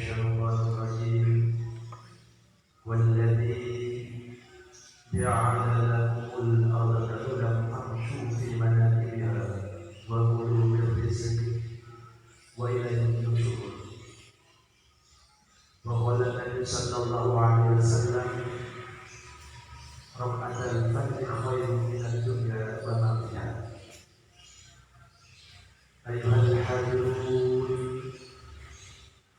الشيطان الرجيم والذي جعل لكم الأرض ذللا فامشوا في مناكبها وكلوا من رزقه وإليه النشور. وقال النبي صلى الله عليه وسلم ركعة الفجر خير من الدنيا وما فيها. أيها الحاضرون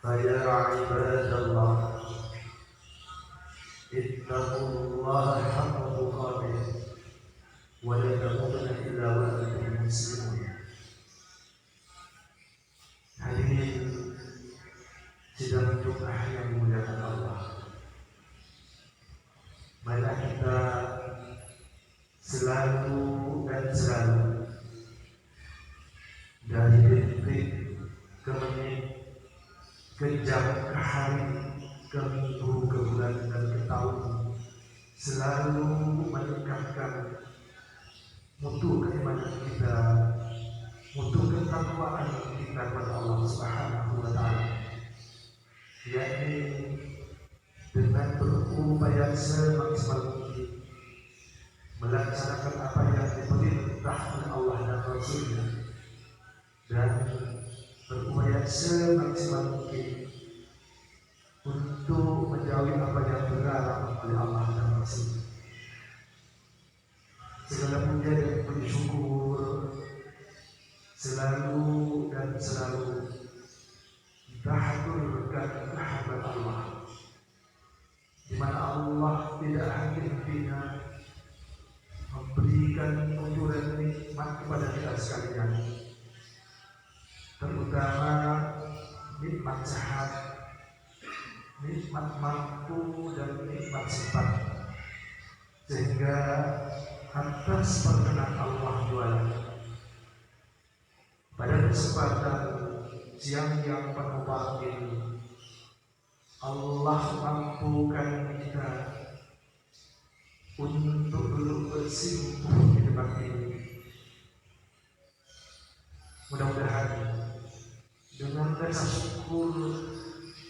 فيا عباد الله اتقوا الله حق تقاته ولا تموتن إلا وأنتم مسلمون. Hadirin sidang Jumat yang dimuliakan Allah, marilah kita selalu dari detik ke menit, ke jam, ke hari, ke minggu, ke bulan, dan ke tahun selalu meningkatkan mutu keimanan kita, mutu ketakwaan kita kepada Allah Subhanahu wa Ta'ala, yakni dengan berupaya semaksimal mungkin melaksanakan apa yang diperintah oleh Allah dan Rasulnya, dan berupaya semaksimal mungkin untuk menjauhi apa yang dilarang oleh Allah dan Rasul. Segala puja dan puji syukur selalu kita haturkan kehadirat Allah, di mana Allah tidak henti-hentinya memberikan ujuran nikmat kepada kita sekalian, terutama nikmat sehat, nikmat mampu, dan nikmat sempat, sehingga atas perkenan Allah jualan pada kesempatan siang yang penuh bahagia ini, Allah mampukan kita untuk duduk bersimpuh di tempat ini. Mudah-mudahan dengan rasa syukur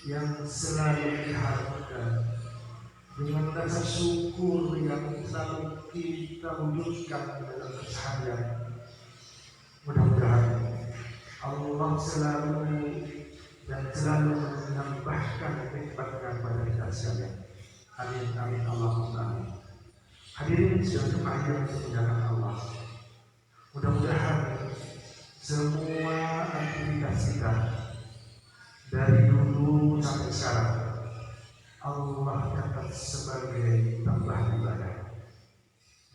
yang selalu diharapkan, dengan rasa syukur yang selalu kita wujudkan dalam keseharian, mudah-mudahan Allah selalu menambahkan nikmatnya kepada kita sekalian. Amin amin Allahumma amin. Hadirin sidang Jumat yang dimuliakan Allah, mudah-mudahan semua aktivitas kita dari dulu sampai sekarang Allah catat sebagai tambahan ibadah,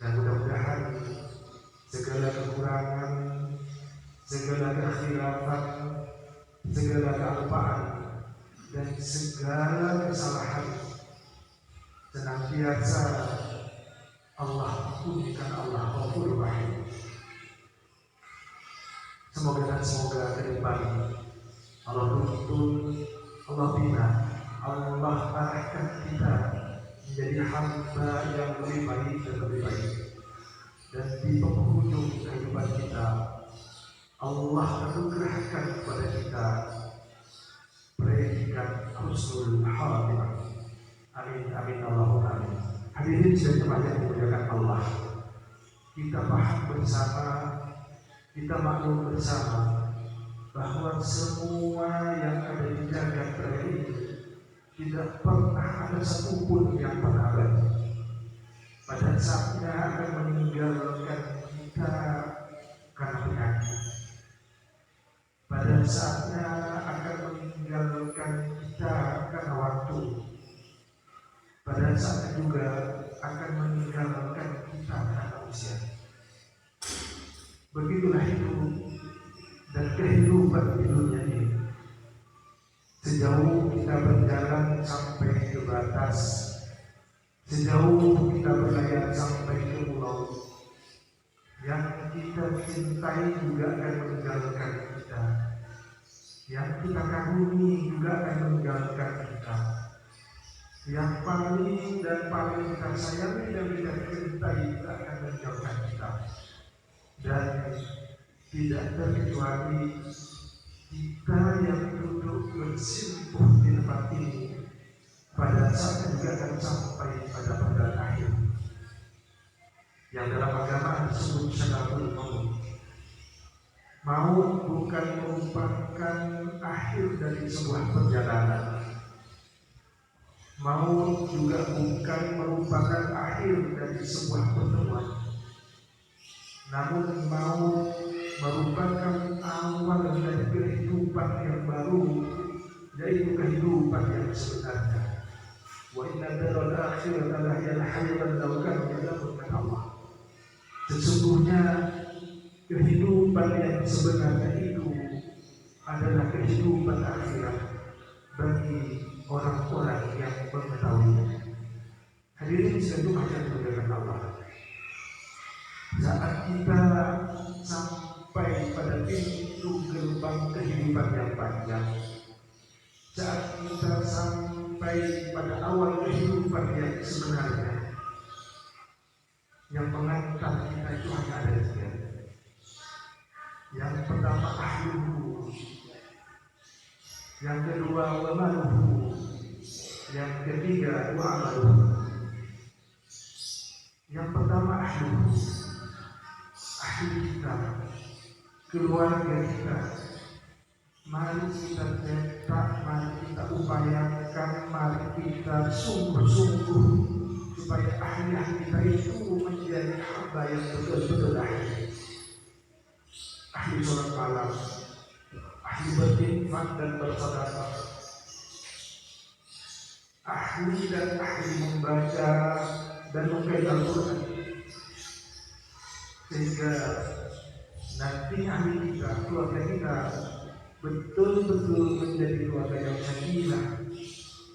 dan mudah-mudahan segala kekurangan, segala kekhilafan, segala kealpaan, dan segala kesalahan senantiasa Allah ampunikan. Allah Ghafurur Rahim. Semoga ke depan Allah tuntun, Allah bina, Allah arahkan kita menjadi hamba yang lebih baik dan lebih baik, dan di penghujung kehidupan kita Allah anugerahkan kepada kita predikat husnul khatimah. Amin amin Allahumma amin. Hadirin sidang yang dimuliakan Allah, kita paham bersama, kita maklum bersama bahwa semua yang ada di jagat raya ini tidak pernah ada satupun yang pernah abadi. Pada saatnya akan meninggalkan kita karena penyakit, pada saatnya akan meninggalkan kita karena waktu, pada saatnya juga akan meninggalkan kita karena usia. Begitulah hidup dan kehidupan di dunia ini. Sejauh kita berjalan sampai ke batas, sejauh kita berlayar sampai ke pulau, yang kita cintai juga akan meninggalkan kita, yang kita kagumi juga akan meninggalkan kita, yang paling kita sayangi dan kita cintai juga akan meninggalkan kita. Dan tidak terkecuali kita yang duduk bersimpuh di tempat pada saatnya juga akan sampai pada panggilan akhir yang dalam agama disebut syaratul maut. Maut bukan merupakan akhir dari sebuah perjalanan. Maut juga bukan merupakan akhir dari sebuah pertemuan. Namun maut merupakan awal dari kehidupan yang baru, yaitu kehidupan yang sebenarnya. Wa inna daral akhirata lahiyal hayawan law kanu ya'lamun Allah. Sesungguhnya kehidupan yang sebenarnya itu adalah kehidupan akhirat bagi orang-orang yang mengetahuinya. Hadirin sekalian yang dimuliakan Allah. Saat kita sampai pada pintu gerbang kehidupan yang panjang, saat kita sampai pada awal kehidupan yang sebenarnya, yang mengantar kita itu hanya ada tiga. Yang pertama ahluhu, yang kedua wamaluhu, yang ketiga wa'amaluhu. Yang pertama ahluhu, ahli kita, keluarga kita. Mari kita cetak, mari kita upayakan, mari kita sungguh-sungguh supaya ahli-ahli kita itu menjadi hamba yang betul-betul ahli. Ahli sholat malam, ahli berinfak dan bersedekah, ahli dan ahli membaca dan mengkaji Al-Quran, sehingga nanti ahli kita, keluarga kita betul-betul menjadi keluarga yang sakinah,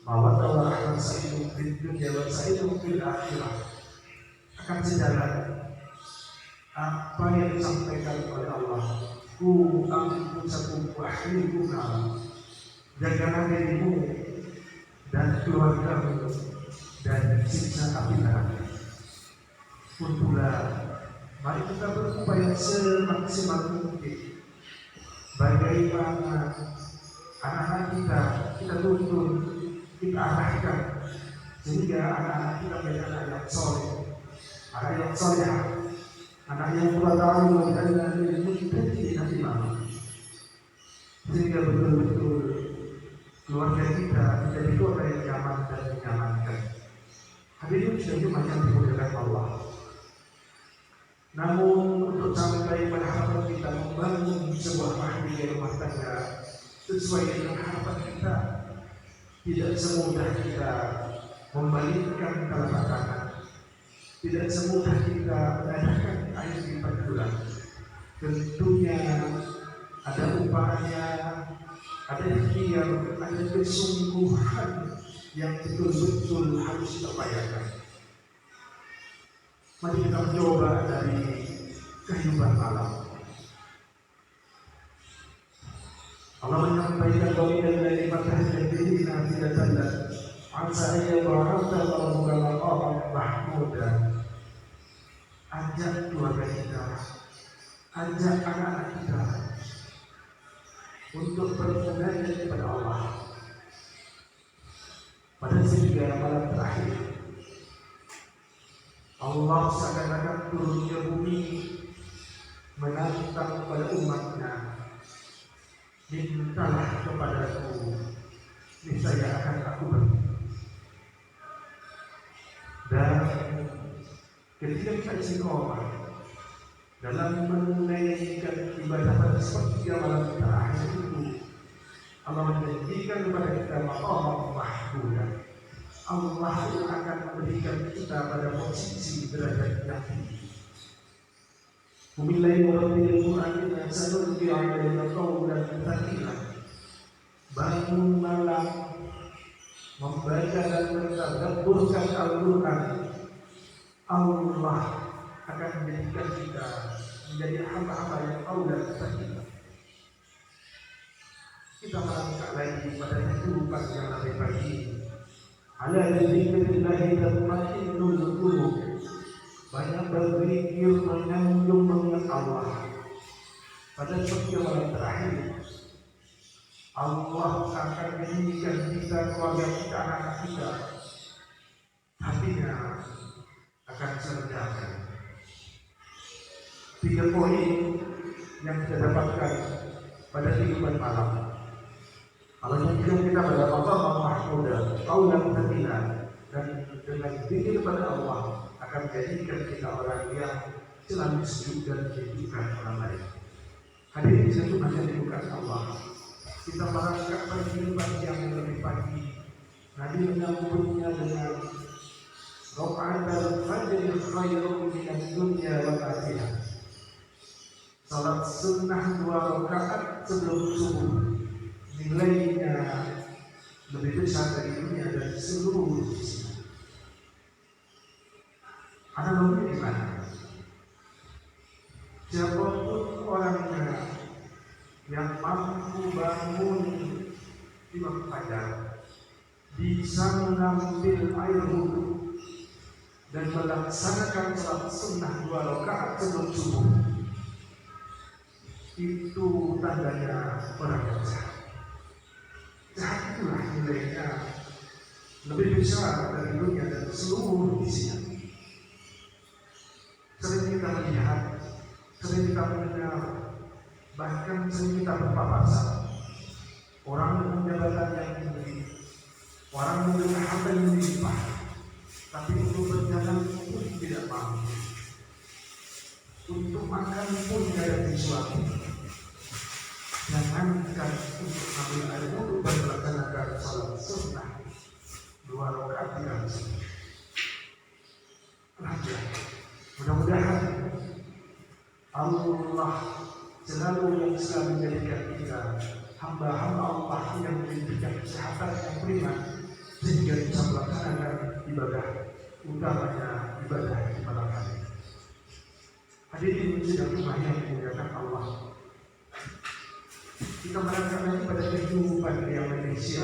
mawaddah wa rahmah sa'idun fid dunya wa sa'idun fil akhirah. Akan sejalan apa yang disampaikan oleh Allah, ku anfusakum wa ahlikum nar, jagalah dirimu dan keluargamu dan siksa api neraka. Untuklah, mari kita berupaya semaksimal mungkin bagaimana anak-anak kita tuntun, kita arahkan sehingga anak-anak kita menjadi anak yang soleh, anak yang soleh, anak yang bertahu dan mengikuti hati mama, sehingga betul-betul keluarga kita menjadi keluarga yang nyaman dan menyamankan. Hadirin sekalian macam dimuliakan Allah. Namun untuk sampai pada harapan kita membangun sebuah mahdi rumah tangga sesuai dengan harapan kita, tidak semudah kita membalikkan telapak tangan, tidak semudah kita mengadakan air di perguruan. Tentunya ada upaya, ada ikhtiar, ada kesungguhan yang betul-betul harus kita upayakan. Mari kita mencoba dari kehidupan malam. Allah menyampaikan bahwa dari matahari ini nanti datang ansaya bahwa Allah maqam mahmuda. Ajak keluarga kita, ajak anak-anak kita untuk bermunajat kepada Allah. Pada sehingga malam terakhir Allah seakan-akan turun ke bumi menantang kepada umatnya, mintalah kepadaku, niscaya akan aku beri. Dan ketika kita istiqomah dalam menunaikan ibadah pada sepertiga malam terakhir itu, Allah menjanjikan kepada kita maqam mahmudah. Allah akan memberikan kita pada posisi derajat yang tinggi. Wabillahi warahmatullahi wabarakatuh. Sanulqi 'alaika qawlan tsaqilan. Bangun malam membaca dan mentadabburkan Al-Quran, Allah akan menjadikan kita menjadi hamba-hamba yang qawlan tsaqilan. Kita melangkah lagi pada kehidupan yang lebih baik. Ala dzikrillahi tatma'innul qulub. Banyak berzikir, menyanjung mengingat Allah. Pada setiap malam terakhir, Allah akan menjadikan kita, keluarga kita, anak-anak kita hatinya akan terlegakan. 3 poin yang kita dapatkan pada kehidupan malam. Kalau yang kita berdoa mahmudah, qaulan tsaqila, dan dengan zikir kepada Allah akan menjadikan kita orang yang selalu sujud dan menyejukkan orang lain. Hadirin satu hanya dibuka Allah. Kita merangkak pada kehidupan yang lebih pagi. Nabi menyambutnya dengan Roka'atul fajri khairun minad dunya wa ma fiha. Salat sunnah 2 rakaat sebelum subuh nilainya lebih besar dari dunia dan seluruh isinya. Analogi di mana? Siapapun orangnya yang mampu bangun di waktu fajar, bisa mengambil air wudhu dan melaksanakan salat sunnah 2 rakaat sebelum subuh, itu tandanya orang yang sehat. Sehat itulah nilainya lebih besar dari dunia dan seluruh isinya. Sering kita melihat, sering kita mendengar, bahkan sering kita berpapasan orang dengan jabatan yang tinggi, orang dengan harta yang melimpah, tapi untuk berjalan pun tidak mampu, untuk makan pun tidak ada sesuatu. Jangankan untuk mengambil air wudhu dan melaksanakan salat sunnah 2 rakaat di dalam mudah-mudahan Allah selalu menjadikan kita hamba-hamba Allah yang diberikan kesehatan yang prima, sehingga bisa melaksanakan ibadah utamanya ibadah di malam hari. Hadirin sidang rumah yang dimuliakan Allah, kita merangkak lagi pada kehidupan yang manusia.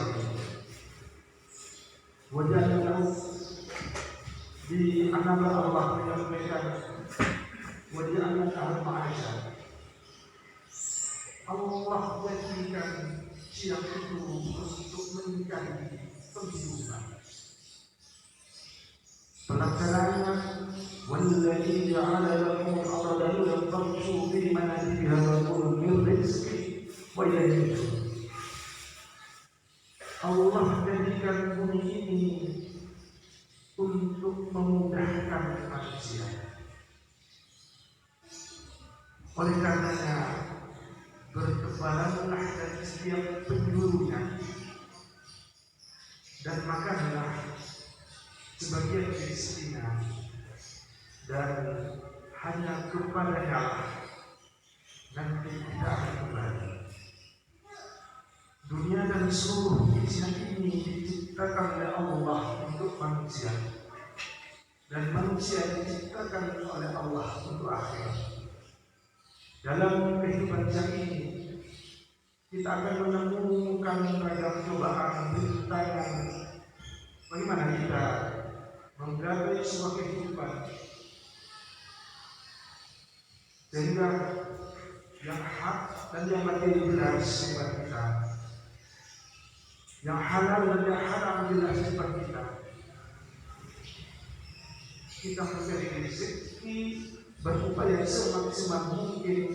Wajahnya di antara Allah menyampaikan wajahnya tahun ma'asyar. Allah jadikan siang itu untuk menikahi penghidupan. Pelaksanaannya والذي جعل لكم الأرض ذلولا فامشوا في مناكبها وكلوا من رزقه وإليه النشور. Allah jadikan bumi ini untuk memudahkan manusia. Oleh karenanya bertebaranlah dari setiap penjurunya dan makanlah sebagian rezekinya, dan hanya kepadanya nanti kita akan kembali. Dunia dan seluruh isinya ini diciptakan oleh Allah untuk manusia, dan manusia diciptakan oleh Allah untuk akhirat. Dalam kehidupan ini kita akan menemukan beragam cobaan, rintangan, bagaimana kita menggapai sebuah kehidupan sehingga yang hak dan yang materi jelas sifat kita, yang halal dan yang haram jelas sifat kita. Kita mencari rezeki, berupaya semaksimal mungkin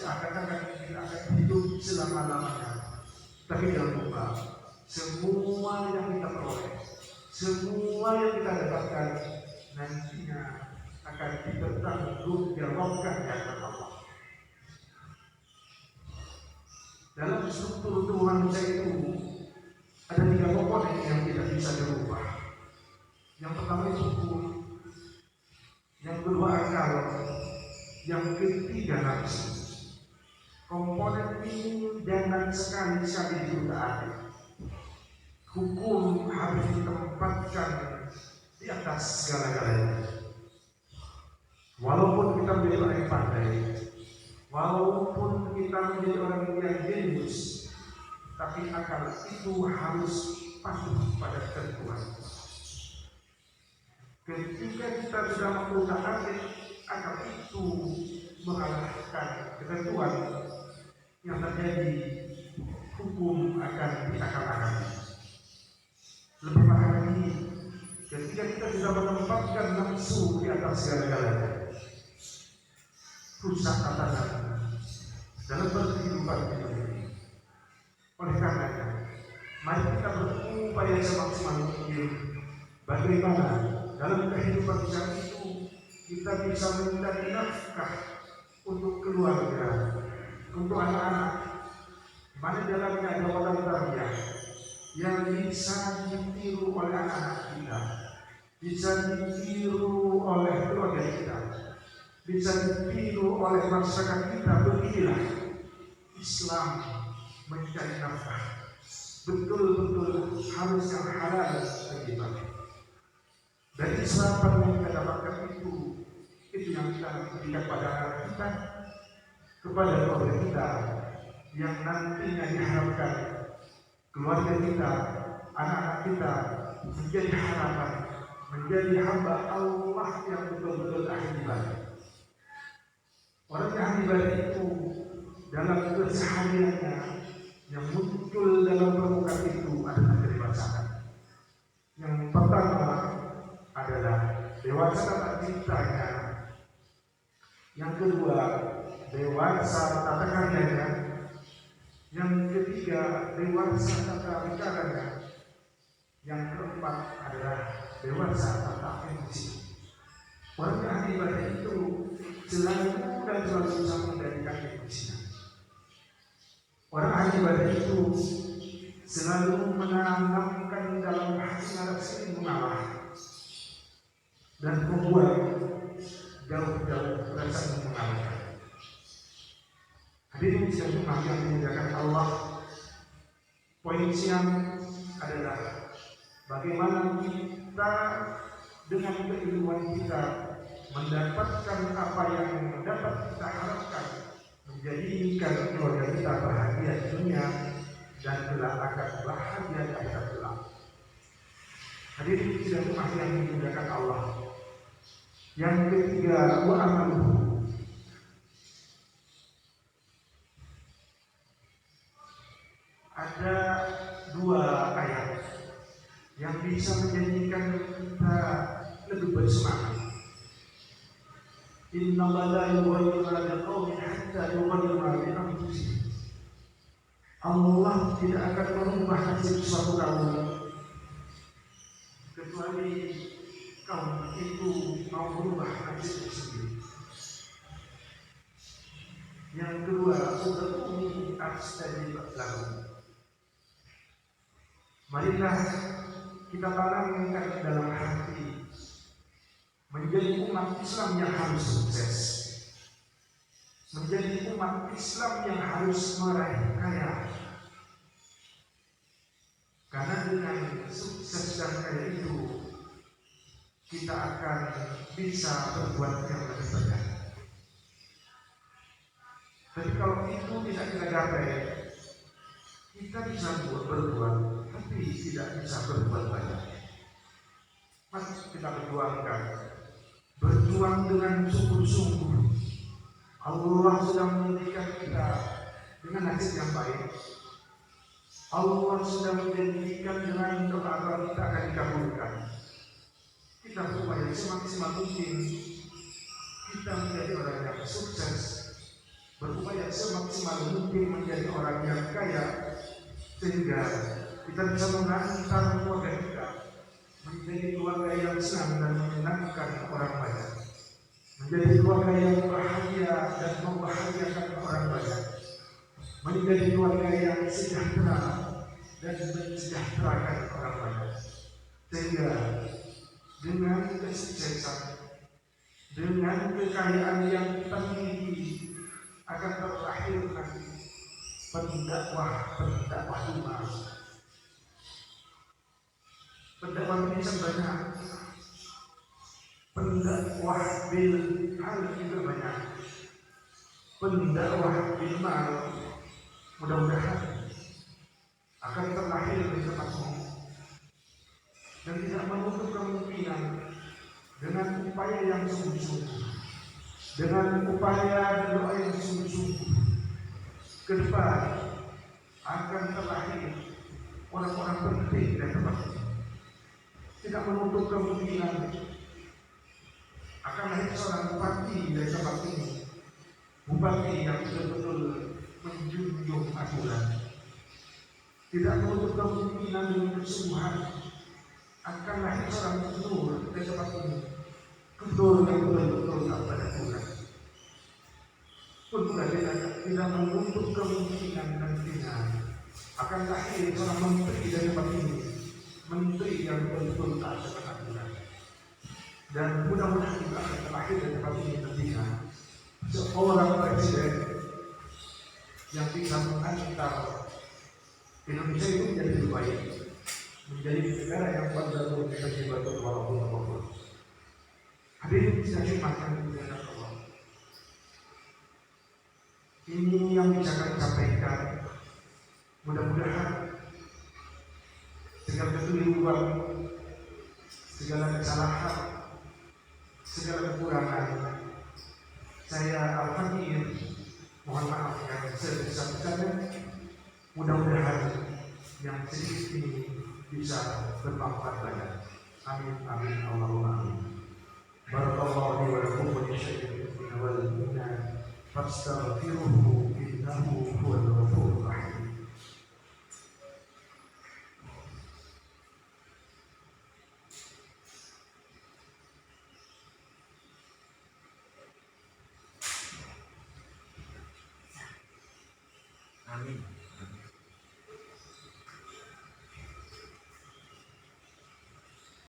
seakan-akan kita akan hidup selama-lamanya. Tapi jangan lupa, semua yang kita peroleh, semua yang kita dapatkan nantinya akan dipertanggungjawabkan di hadapan Allah. Dalam struktur tubuh manusia itu ada 3 komponen yang tidak bisa dirubah. Yang pertama itu tubuh, yang kedua akal, yang ketiga nafsu. Komponen ini jangan sekali-sekali ditaati. Hukum harus ditempatkan di atas segala-galanya. Walaupun kita menjadi orang yang pandai, walaupun kita menjadi orang yang jenius, tapi akal itu harus patuh pada ketentuan. Ketika kita sudah menggunakan akal itu mengalahkan ketentuan, yang terjadi hukum akan diakal-akali. Lebih parah lagi, ketika kita kita bisa menempatkan nafsu di atas segala-galanya. Rusak tatanan dalam berkehidupan ini. Oleh karenanya, mari kita berupaya semaksimal mungkin bagaimana dalam kehidupan kita itu kita bisa mencari nafkah untuk keluarga, untuk anak-anak. Mana dalamnya ada orang tarbiyah yang bisa ditiru oleh anak-anak kita, bisa ditiru oleh keluarga kita, bisa ditiru oleh masyarakat kita. Beginilah Islam mencari nafkah. Betul-betul harus yang halal bagi kita. Dari serapan yang kita dapatkan itu yang kita berikan pada anak kita, kepada keluarga kita, yang nantinya diharapkan keluarga kita, anak-anak kita menjadi harapan, menjadi hamba Allah yang betul-betul ahli ibadah. Orang yang ahli ibadah itu dalam kesehariannya yang muncul dalam permukaan itu adalah kedewasaan. Yang pertama adalah dewasa tata ciptanya, yang kedua dewasa tata karyanya, yang ketiga dewasa tata bicaranya, yang keempat adalah dewasa tata emosi. Orang yang ahli ibadah itu selalu dan selalu bisa mengendalikan emosinya. Orang ahli ibadah itu selalu menanamkan dalam hatinya rasa mengalah dan membuat jauh-jauh rasa mengalah. Hadirin sekalian yang dimuliakan Allah, poin siang adalah bagaimana kita dengan keilmuan kita mendapatkan apa yang dapat kita harapkan, menjadikan keluarga kita bahagia di dunia dan kelak akan bahagia di akhirat kelak. Hadirin sekalian yang dimuliakan Allah. Yang ketiga, wa amaluhu. Ada dua ayat yang bisa menjadikan kita lebih bersemangat. Inna la yughayyiru ma biqaumin hatta yughayyiru ma bi anfusihim. Allah tidak akan merubah nasib suatu kaum kecuali kaum itu mau merubah nasib sendiri. Yang kedua, ud'uuni astajib lakum. Marilah kita tanamkan dalam hati menjadi umat Islam yang harus sukses, menjadi umat Islam yang harus meraih kaya. Karena dengan sukses dan kaya itu kita akan bisa berbuat yang lebih banyak. Tapi kalau itu tidak kita gapai, kita bisa berbuat, tapi tidak bisa berbuat banyak. Mari kita berjuang dengan sungguh-sungguh. Allah sudah menjadikan kita dengan nasib yang baik. Allah sudah menjadikan dengan doa kita akan dikabulkan. Kita berupaya semaksimal mungkin kita menjadi orang yang sukses, berupaya semaksimal mungkin menjadi orang yang kaya, sehingga kita bisa mengantar keluarga kita menjadi keluarga yang senang dan menyenangkan orang banyak, menjadi keluarga yang bahagia dan membahagiakan orang banyak, menjadi keluarga yang sejahtera dan mensejahterakan orang banyak. Sehingga dengan kesuksesan, dengan kekayaan yang kita miliki akan terlahir nanti pendakwah umat. Pendakwah Indonesia banyak, pendakwah bil hal juga banyak, pendakwah bil mal mudah-mudahan akan terlahir di tempat ini. Dan tidak menutup kemungkinan dengan upaya yang sungguh-sungguh, dengan upaya dan doa yang sungguh-sungguh, ke depan akan terlahir orang-orang penting dari tempat ini. tidak menutup kemungkinan akan lahir seorang bupati dari tempat ini, bupati yang betul-betul menjunjung aturan. Tidak menutup kemungkinan dengan kesungguhan akan lahir seorang gubernur dari tempat ini, gubernur yang betul-betul tak pada aturan. Pun juga tidak menutup kemungkinan nantinya akan lahir seorang menteri dari tempat ini, menteri yang betul-betul tak ada aturan. Dan mudah-mudahan juga akan terakhir dari tempat ini nantinya seorang presiden yang bisa mengantar Indonesia itu menjadi lebih baik, menjadi negara yang kuat dalam bisa dibantu walaupun apapun. Hadirin bisa dimakan di hadapan Allah. Ini yang bisa kami sampaikan. Mudah-mudahan segala kekeliruan, segala kesalahan, segala kekurangan, saya Al-Fakir mohon maaf yang sebesar-besarnya. Mudah-mudahan yang sedikit ini bisa bermanfaat banyak. Amin amin Allahumma amin. Barakallahu li wa lakum wa li syai'in wal mu'minin fastaghfiruhu innahu huwal ghafurur rahim. Amin.